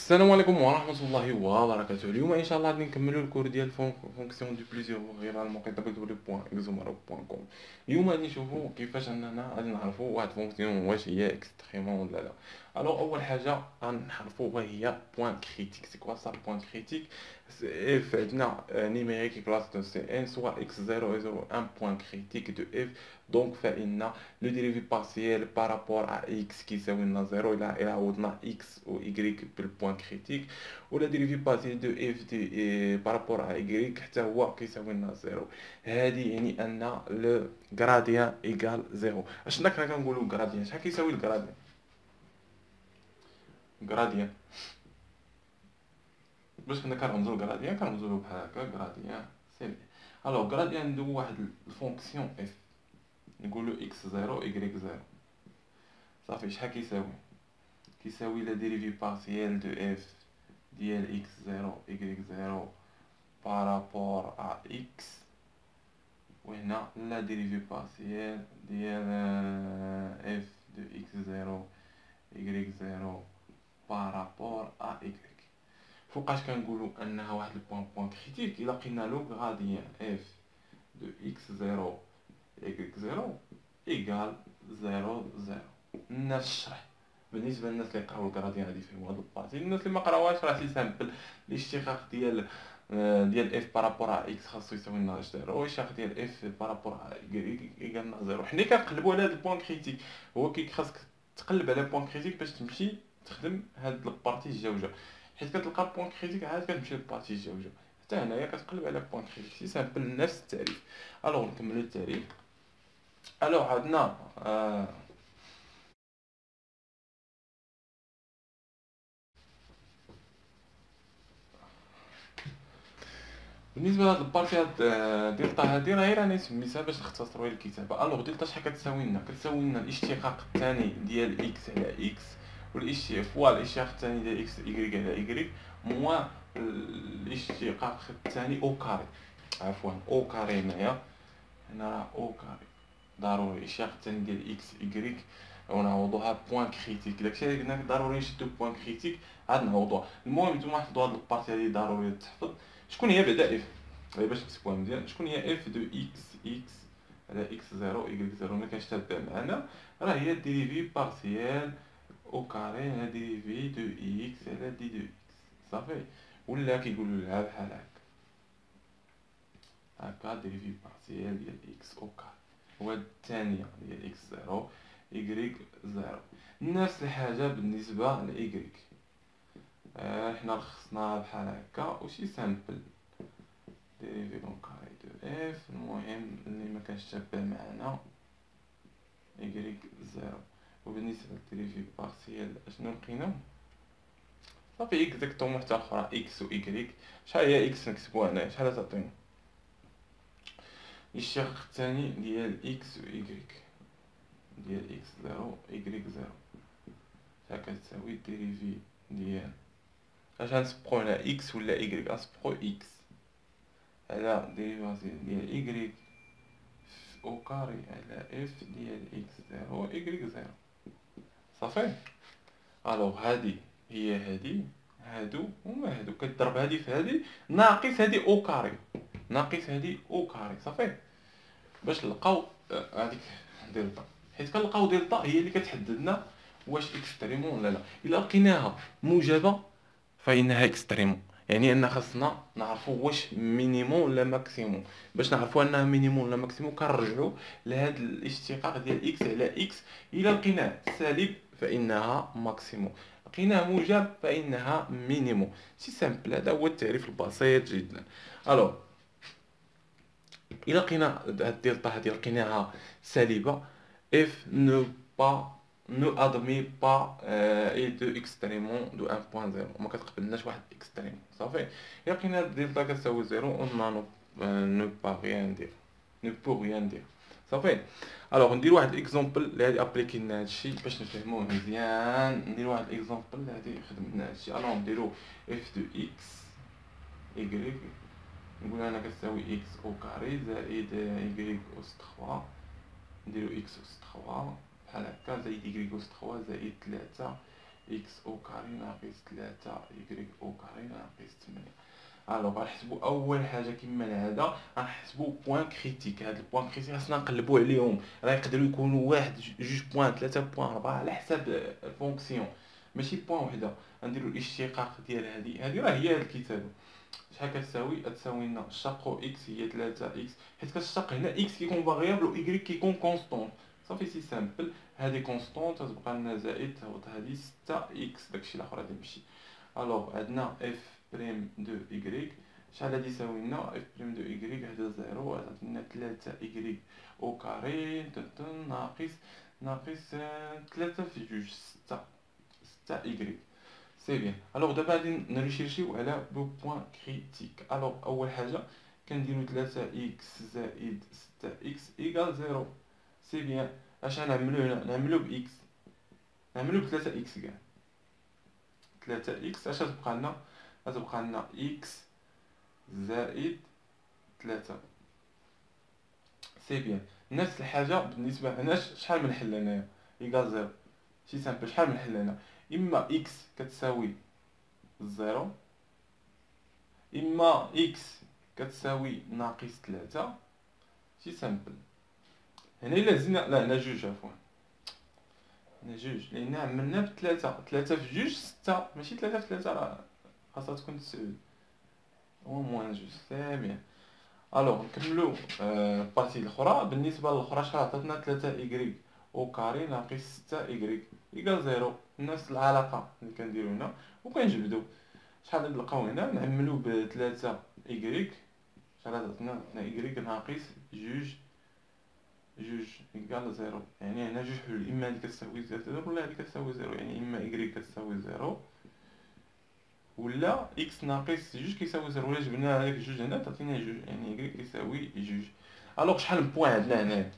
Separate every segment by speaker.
Speaker 1: السلام عليكم ورحمة الله وبركاته. اليوم ان شاء الله غادي نكملوا الكور ديال فونكسيون دو بليزيور فيرال موقع www.exomaro.com. اليوم غادي نشوفوا كيفاش اننا غادي نعرفوا واحد فونكسيون واش هي اكستريمون ولا لا. الوغ اول حاجه غنعرفوا واش هي بوين كريتيك. سي كوا صا بوين كريتيك؟ اف عندنا نيميريك كلاس دو سي ان سوا اكس 0 0 1 بوين كريتيك دو اف. دونك فإن لو ديريفي بارسيال بارابور ا اكس كيساوي لنا زيرو الى عوضنا اكس و ايكغيك بالبوان كريتيك، ولا ديريفي بارسيال دو اف دي بارابور ا ايكغيك حتى هو كيساوي لنا زيرو. هادي يعني ان لو غراديان ايكال زيرو. اشنا كنا كنقولوا غراديان؟ شحال كيساوي الغراديان؟ غراديان باش كنا كنرمزوا الغراديان كنرمزوا له بحال هكا غراديان سي. الوغ غراديان عنده واحد الفونكسيون اف، نقولوا اكس زيرو ايكغيك زيرو. صافي شحال كيساوي لا ديريفي بارسيال دو اف ديال اكس زيرو ايكغيك زيرو بارابور ا اكس، وهنا لا ديريفي بارسيال ديال اف دو اكس زيرو ايكغيك زيرو بارابور ا ايكغيك. فوقاش كنقولوا انها واحد البوان كريتيك؟ الا لقينا لو غاديان اف دو اكس زيرو ايكغيك زيرو ايكال زيرو زيرو. الناس الشرح بالنسبه للناس اللي قراو الكراديان غادي يفهموا هاد البارتي. الناس اللي ما قراوهاش راه سي سامبل. الاشتقاق ديال اف بارابور ا اكس خاصو يساوي لنا زيرو، والاشتقاق ديال اف بارابور ا ايكغيك يقال لنا زيرو. حنا كنقلبوا على هاد البوان كريتيك. هو خاصك تقلب على بوان كريتيك باش تمشي تخدم هاد البارتي الجوجه، حيت كتلقى بوان كريتيك عاد كتمشي للبارتي الجوجه. حتى هنايا كتقلب على بوان كريتيك، سي سامبل نفس التعريف. الوغ نكملوا التعريف. الوغ عندنا بالنسبه لهاد البارتي دلتا هادي راهي راني سميتها باش نختصروا الكتابه. الوغ دلتا شحال كتساوي لنا؟ كتساوي لنا الاشتقاق الثاني ديال اكس على اكس الاشتقاق الثاني ديال اكس ايكغيك على ايكغيك موان الاشتقاق الثاني او كاري. عفوا او كاري هنايا، هنا راه او كاري ضروري. الاشتقاق الثاني ديال اكس ايكغيك ونعوضوها بوان كريتيك. داكشي اللي قلنا ضروري نشدو بوان كريتيك عاد نعوضوها. المهم نتوما حفظوا هاد البارتي هادي ضروري تحفظ. شكون هي بعدا اف؟ غير باش نكتبوها مزيان، شكون هي اف دو اكس على اكس زيرو ايكغيك زيرو؟ ملي كنشتبه معنا راه هي ديريفي بارسيال او كاري على ديريفي دو اكس على دي دو اكس. صافي. ولا كيقولوا لها بحال هكا ديريفي بارسيال ديال اكس او كاري، هو الثانيه ديال اكس زيرو ايكغيك زيرو. نفس الحاجه بالنسبه لايكغيك. حنا لخصناها بحال هكا وشي سامبل ديريفي دون كاري دو اف. المهم اللي ما كانش تابع معنا ايكغيك زيرو. وبالنسبه للديريفي بارسيال اشنو لقينا؟ صافي اكزاكتومون واحده اخرى اكس و ايكغيك. شحال هي اكس نكتبوها هنايا؟ شحال تعطينا؟ الشق الثاني ديال اكس و ايكغيك ديال اكس زيرو ايكغيك زيرو شحال كتساوي ديريفي ديال اش غنسبقو هنا اكس ولا ايكغيك؟ غنسبقو اكس على ديريفاسيون ديال ايكغيك او كاري على اف ديال اكس زيرو ايكغيك زيرو. صافي. الوغ هادي هي هادو هما هادو كتضرب هادي في هادي ناقص هادي او كاري ناقص هادي او كاري. صافي. باش نلقاو هاديك دلتا، حيت كنلقاو دلتا هي اللي كتحدد لنا واش اكستريمون ولا لا. الا لقيناها موجبه فانها اكستريمون، يعني ان خاصنا نعرفوا واش مينيموم ولا ماكسيموم. باش نعرفوا انها مينيموم ولا ماكسيموم كنرجعوا لهذا الاشتقاق ديال اكس على اكس. الا لقيناه سالب فانها ماكسيموم، لقيناه موجب فانها مينيموم. سي سامبل، هذا هو التعريف البسيط جدا. الو الا لقينا هاد الدلتا هادي لقيناها سالبه، اف نو با نو ادمي با اي دو اكستريمون دو 1.0، ما كتقبلناش واحد اكستريمون. صافي. الا لقينا الدلتا كتساوي زيرو اون نو با ريان دير، نو بو ريان دير. صافي. الوغ ندير واحد الاكزومبل اللي غادي ابليكي لنا هادشي باش نفهموه مزيان. ندير واحد الاكزومبل اللي غادي يخدم لنا هادشي. الوغ نديرو اف دو اكس ايكغيك، نقول انا كتساوي اكس او كاري زائد ايكغيك اس 3. نديرو اكس اس 3 بحال هكا زائد ايكغيك اس 3 زائد 3 إكس أو كاري ناقص 3 إكغيك أو كاري ناقص 8. الوغ غنحسبو أول حاجة كيما العادة غنحسبو بوان كريتيك. هاد البوان كريتيك خاصنا نقلبو عليهم، راه يقدروا يكونوا واحد جوج بوان 3 بوان 4 على حساب الفونكسيون، ماشي بوان وحدة. غنديرو الاشتقاق ديال هادي راه هي هاد الكتابة. شحال كتساوي؟ غتساوي لنا شق اكس هي 3 اكس، حيت كتشق هنا اكس كيكون فاريابل و ايكغيك كيكون كونستونط. صافي سي سامبل. هادي كونستونط تبقى لنا زائد تهبط هادي 6 اكس، داكشي الاخر غادي يمشي. الوغ عندنا اف بريم دو ايكغيك شحال غادي يساوي لنا؟ اف بريم دو ايكغيك هذا زيرو، غتعطينا 3 ايكغيك او كاري ناقص 3 في جوج 6 ايكغيك. سي بيان. الوغ دابا غادي نريشيرشيو على لو بوين كريتيك. الوغ اول حاجه كنديرو 3 اكس زائد 6 اكس ايكال 0. سي بيان. اش غنعملو هنا؟ نعملو باكس، نعملو ب 3 اكس كاع. 3 اكس اش غتبقى لنا؟ غتبقى لنا اكس زائد 3. سي بيان. نفس الحاجه بالنسبه هنا. شحال من حل هنايا؟ ايكال 0. شي سامبل. شحال من حل هنا؟ اما اكس كتساوي 0، اما اكس كتساوي ناقص 3. شي سامبل. هنا الا زدنا، لا هنا جوج عفوا، هنا جوج لان عملنا بثلاثة. 3 في جوج 6، ماشي 3 في 3، راه خاصها تكون 9 او موان جوج. سي بيان. الوغ نكملو البارتي الاخرى. بالنسبه للاخرى شحال عطاتنا؟ 3 ايكغيك او كاري ناقص 6 ايكغيك ايكال 0. نفس العلاقه اللي كنديرو هنا وكنجبدو. شحال نلقاو هنا؟ نعملو ب 3 ايكغيك شحال عطاتنا؟ ايكغيك ناقص جوج ايكال 0. يعني هنا جوج حلول، اما هادي كتساوي 0 ولا هادي كتساوي 0. يعني اما ايكغيك كتساوي 0 ولا اكس ناقص جوج كيساوي 0. ولا جبنا هذاك جوج هنا تعطينا جوج، يعني ايكغيك كيساوي جوج. الوغ شحال من بوان عندنا هنا؟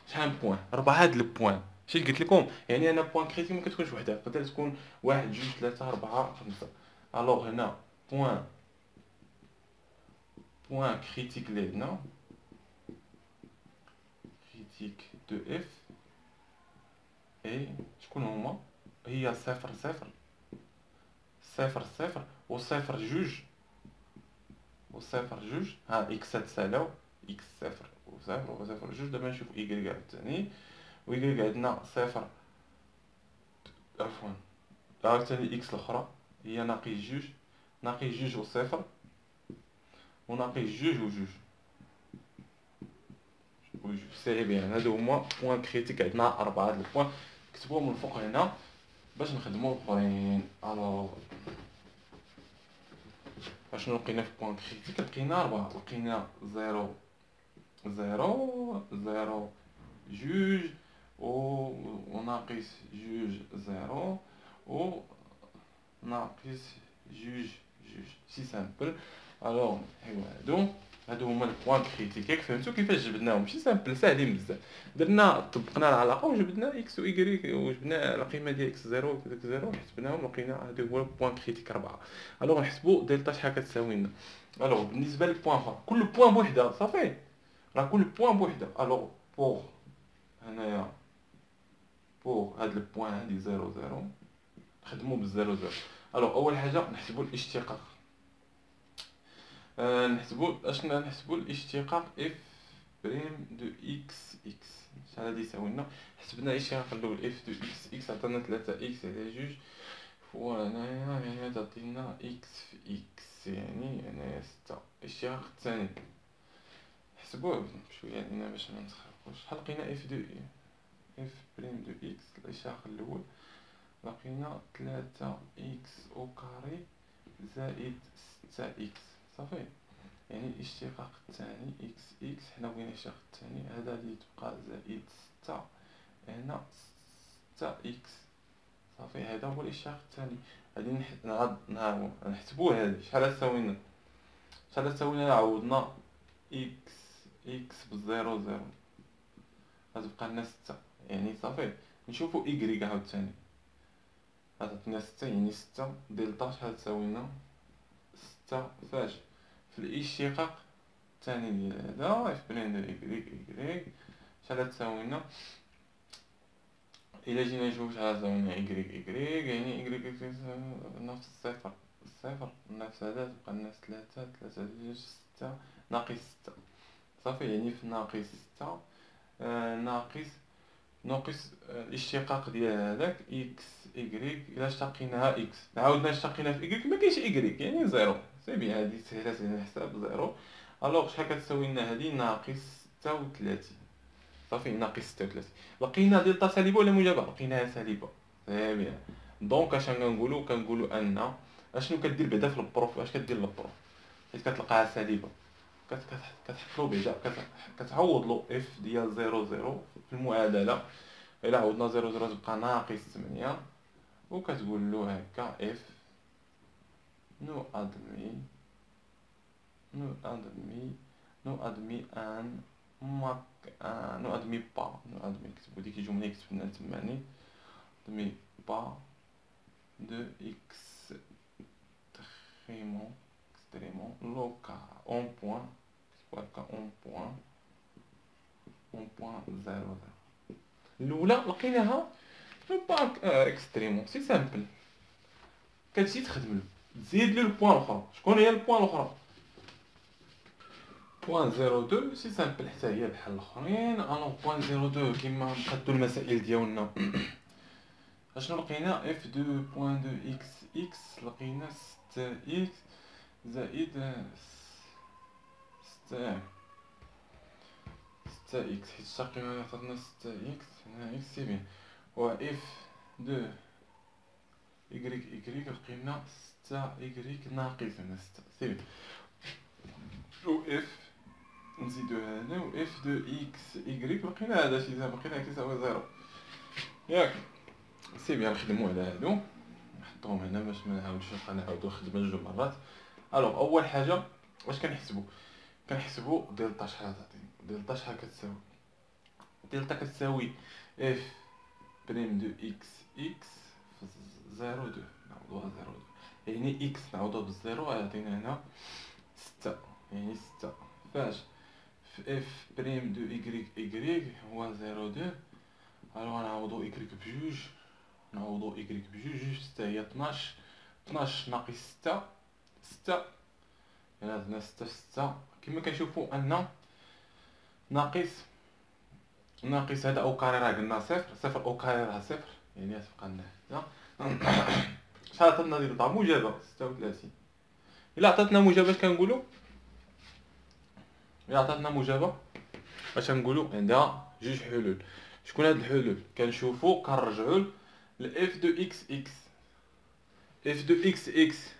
Speaker 1: شحال من بوان؟ 4. هاد البوان شي قلت لكم، يعني انا بوان كريتيك ما كتكونش وحده، تقدر تكون 1 2 3 4 5. الوغ هنا بوان كريتيك اللي عندنا كريتيك دو اف اي شكون هما؟ هي 0 0 0 0 و 0 جوج و 0 جوج. ها اكس تسالاو اكس 0 و 0 و 0 جوج. دابا نشوف ايكغيك عاوتاني، و ايكغيك عندنا 0 عفوا عاوتاني اكس الاخرى هي ناقص جوج، ناقص جوج و 0 و ناقص جوج و جوج و جوج. سي بيان. هادو هما بوان كريتيك. عندنا 4 هاد البوان. كتبوهم من الفوق هنا باش نخدمو الاخرين. الوغ اشنو لقينا في بوان كريتيك؟ لقينا 4. لقينا 0 0 0 جوج و ناقص جوج 0 و ناقص جوج جوج. سي سامبل. الوغ ايوا هادو هما البوان كريتيك. ياك فهمتو كيفاش جبدناهم؟ ماشي سامبل، ساهلين بزاف. درنا طبقنا العلاقه وجبدنا اكس و ايكغيك، وجبنا القيمه ديال اكس 0 و داك 0 حسبناهم لقينا هادو هو بوان كريتيك 4. الوغ نحسبوا دلتا شحال كتساوي لنا. الوغ بالنسبه للبوان اخر كل بوان بوحده. صافي راه كل بوان بوحده. الوغ بوغ هنايا بوغ هاد البوان هادي 0 0 نخدمو بالزيرو 0. الوغ اول حاجه نحسبوا الاشتقاق. نحسبوا الاشتقاق اف بريم دو اكس اكس. شحال غادي يساوي لنا؟ حسبنا الاشتقاق الاول اف دو اكس اكس عطانا 3 اكس على جوج فوا هنايا، يعني تعطينا اكس في اكس، يعني هنايا 6. الاشتقاق الثاني نحسبوه بشويه هنا باش ما نتخربوش. شحال لقينا اف دو اف بريم دو اكس؟ الاشتقاق الاول لقينا 3 اكس او كاري زائد 6 اكس. صافي. يعني الاشتقاق الثاني اكس اكس، حنا بغينا الاشتقاق الثاني، هذا غادي تبقى زائد 6 هنا 6 اكس. صافي هذا هو الاشتقاق الثاني. غادي نحسبوه. هذه شحال غتساوي لنا؟ شحال غتساوي لنا؟ عوضنا اكس اكس بالزيرو زيرو غتبقى لنا 6. يعني صافي نشوفو ايكغيك عاوتاني عطاتنا 6، يعني 6 دلتا شحال تساوي لنا؟ 6 فاش في الاشتقاق الثاني ديال هذا اف برين دو ايكغيك ايكغيك شحال تساوي لنا؟ إلا جينا نشوفو شحال ساوينا إكغيك إكغيك، يعني إكغيك نفس الصفر صفر نفس هذا تبقى نفس تلاتة تلاتة جوج ستة ناقص ستة، صافي. يعني في ناقص ستة ناقص الاشتقاق ديال هذاك إكس إكغيك، إلا اشتقيناها إكس عاودنا اشتقينا في إكغيك مكاينش إكغيك يعني زيرو، سي بيان هادي سهلة سهلة الحساب زيرو. ألوغ شحال كتساوي لنا هادي؟ ناقص ستة وتلاتين، صافي ناقص ستة وتلاتين. لقينا دلتا سالبة ولا موجبة؟ لقيناها سالبة، سي بيان. دونك اش كنقولو أن اشنو كدير بعدا في البروف، اش كدير للبروف حيت كتلقاها سالبة كتحطلو بعدا كتعوض له اف ديال زيرو زيرو في المعادلة. إلا عوضنا زيرو زيرو تبقى ناقص تمنية، وكتقول له هكا اف نو ادمي ان ماك نو ادمي با نكتبو ديك الجملة كتبنا تماني ادمي با دو extrêmement local en point زيرو زيرو. الأولى لقيناها با اكستريمون سي سامبل، كتجي تخدم له تزيد له البوان الأخرى. شكون هي البوان الأخرى؟ بوان زيرو دو سي سامبل حتى هي بحال الآخرين. ألوغ بوان زيرو دو كيما نقادو المسائل ديالنا اشنو لقينا؟ اف دو بوان دو اكس لقينا ستة اكس زائد ستة اكس، حيت الشقيمة عطاتنا ستة اكس هنا اكس سي بيان. و اف دو إكغيك لقينا ستة إكغيك ناقص هنا ستة، سي بيان. و اف نزيدو هنا و اف دو اكس إكغيك لقينا هذا شي زعما لقينا كيساوي زيرو، ياك سي بيان. نخدمو على هادو نحطوهم هنا باش منعاودش نعاودو الخدمة جوج مرات. ألوغ أول حاجة واش كنحسبو دلتا. شحال تعطيني دلتا؟ شحال كتساوي دلتا؟ كتساوي اف بريم دو اكس في زيرو دو، نعوضوها زيرو دو، يعني اكس نعوضوها بالزيرو يعطينا هنا ستة، يعني ستة فاش في اف بريم دو إكغيك هو زيرو دو. ألوغ نعوضو إكغيك بجوج، جوج ستة هي طناش ناقص ستة يعني عندنا ستة في ستة. كما كنشوفو أن ناقص هذا أو كاري راه قلنا صفر أو كاري راه صفر، يعني غتبقى لنا هكذا. شحال عطاتنا دلتا؟ موجبة ستة وتلاتين. إلا عطاتنا موجبة اش كنقولو؟ إلا عطاتنا موجبة اش كنقولو؟ عندها جوج حلول. شكون هاد الحلول؟ كنشوفو كنرجعو لاف دو اكس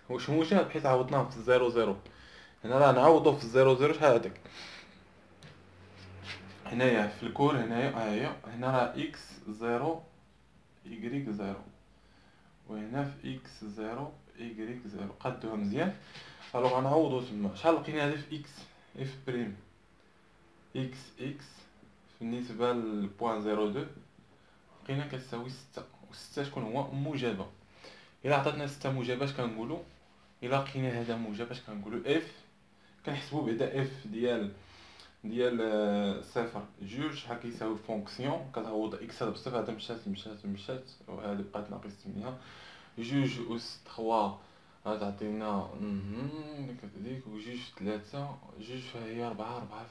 Speaker 1: واش موجب حيت عوضناه في الزيرو زيرو. هنا راه نعوضو في الزيرو زيرو شحال هذاك هنايا في الكور هنايا ها هي هنا راه اكس زيرو إكغيك زيرو، وهنا في اكس زيرو إكغيك زيرو. قادوها مزيان. الوغ غنعوضو تما. شحال لقينا هذا في اكس؟ اف بريم اكس بالنسبة لبوان زيرو دو لقينا كتساوي ستة، و ستة شكون هو؟ موجبة. إلا عطاتنا ستة موجبة اش كنقولو؟ إلا لقينا هذا موجب اش كنقولو؟ اف كنحسبو بعدا اف ديال صفر جوج شحال كيساوي فونكسيون كتعوض اكس هذا بصفر، هذا مشات وهذه بقات ناقص تمنية. جوج أس تخوا غتعطينا ديك و جوج في تلاتة جوج فهي ربعة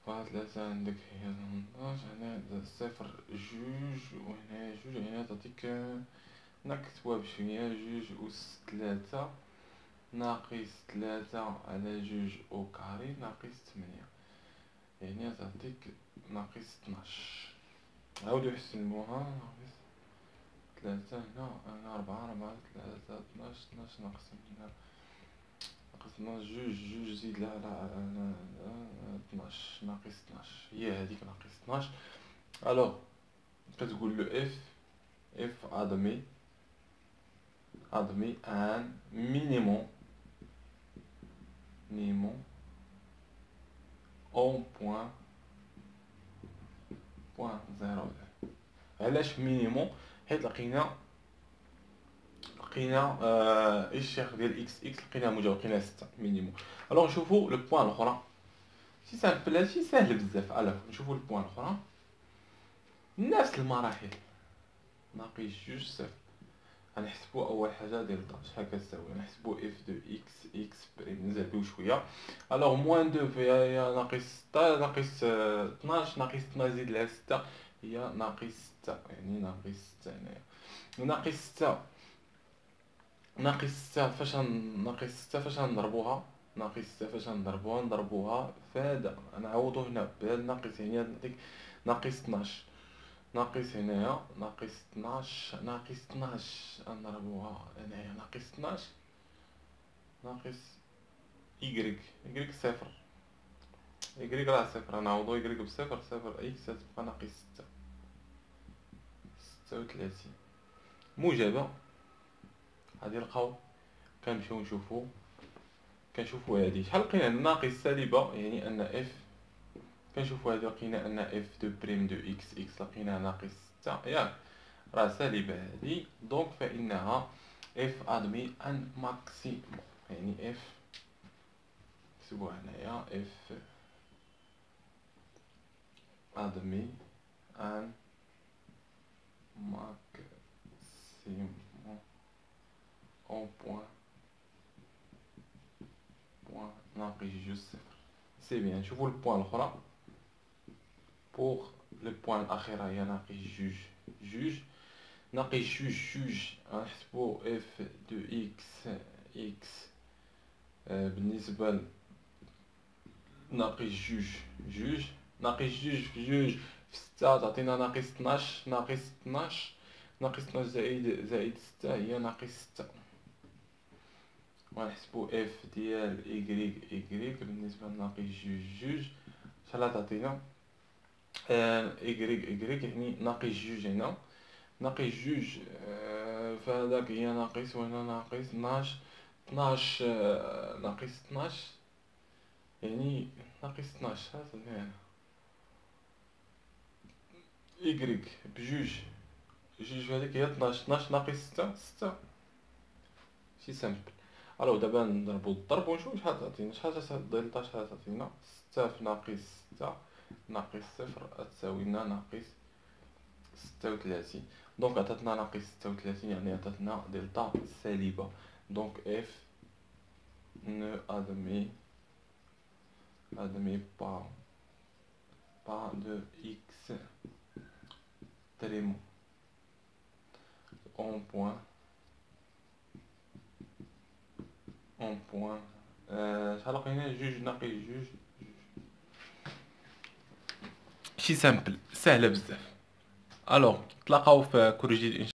Speaker 1: تلاتة عندك هي 18 هنا صفر جوج وهنا جوج هنا تعطيك نكتبوها بشوية جوج أس تلاتة ناقص تلاتة على جوج أو كاري ناقص تمنية، يعني تعطيك ناقص طناش. عاودو حسنوها ناقص تلاتة هنا ربعة تلاتة طناش ناقص تمنية ناقص طناش جوج زيد لها على طناش ناقص طناش هي هاديك ناقص طناش. ألوغ كتقول له اف ادمي ان مينيموم اون بوان زيرو. علاش مينيموم؟ حيت لقينا الشيخ ديال اكس لقينا موجب لقينا ستة مينيموم. الوغ نشوفو لو بوان الاخرى شي سامبل، هادشي ساهل بزاف. الوغ نشوفو البوان الاخرى نفس المراحل ناقص جوج صفر. غنحسبو اول حاجه دلتا شحال كتساوي، غنحسبو اف دو اكس بريم نزربيو شويه. الوغ موان دو في هي ناقص 6 ناقص 12 ناقص 12 زيد لها 6 هي ناقص 6 يعني ناقص 6 هنايا. ناقص 6 ناقص 6 فاش غنضربوها، ناقص 6 فاش غنضربوها نضربوها فهذا نعوضو هنا بهاد الناقص يعني نعطيك ناقص 12 ناقص هنايا ناقص 12 ناقص 12 نضربوها هنايا ناقص 12 ناقص إيكغيك صفر إيكغيك راه صفر غنعوضو إيكغيك بصفر صفر إكس تبقى ناقص 36 موجبة. غادي نلقاو كنمشيو كنشوفو هادي شحال لقينا عندنا ناقص سالبة يعني أن إف. كنشوفو هادي لقينا أن إف دو بريم دو إكس لقيناها ناقص 6 ياك راه سالبة هادي دونك فإنها إف أدمي أن ماكسيموم يعني إف نكتبوها هنايا إف أدمي أن ماكسيموم أو بوان ناقص جوج صفر. سي بيان نشوفو البوان الأخرى بوغ لو بوان الأخيرة هي ناقص جوج ناقص جوج غنحسبو اف دو اكس بالنسبة لناقص جوج ناقص جوج في جوج في 6 تعطينا ناقص 12 ناقص 12 زائد 6 هي ناقص 6. وغنحسبو اف ديال إيكغيك بالنسبة لناقص جوج شحال تعطينا إيكغيك يعني ناقص جوج هنا ناقص جوج فهذاك هي ناقص وهنا ناقص 12 ناقص 12 يعني ناقص 12 هنا إيكغيك بجوج جوج هذيك هي 12 ناقص 6 شي سامبل. الو دابا نضربو الضرب ونشوف شحال تعطينا شحال دلتا شحال تعطينا 6 في ناقص 6 ناقص صفر تساوي لنا ناقص 36 دونك عطاتنا ناقص 36 يعني عطاتنا دلتا سالبة دونك اف ne admet pas de x trim en point شحال لقينا جوج ناقص جوج شي سامبل سهلة بزاف. الوغ تلاقاو في كل جديد.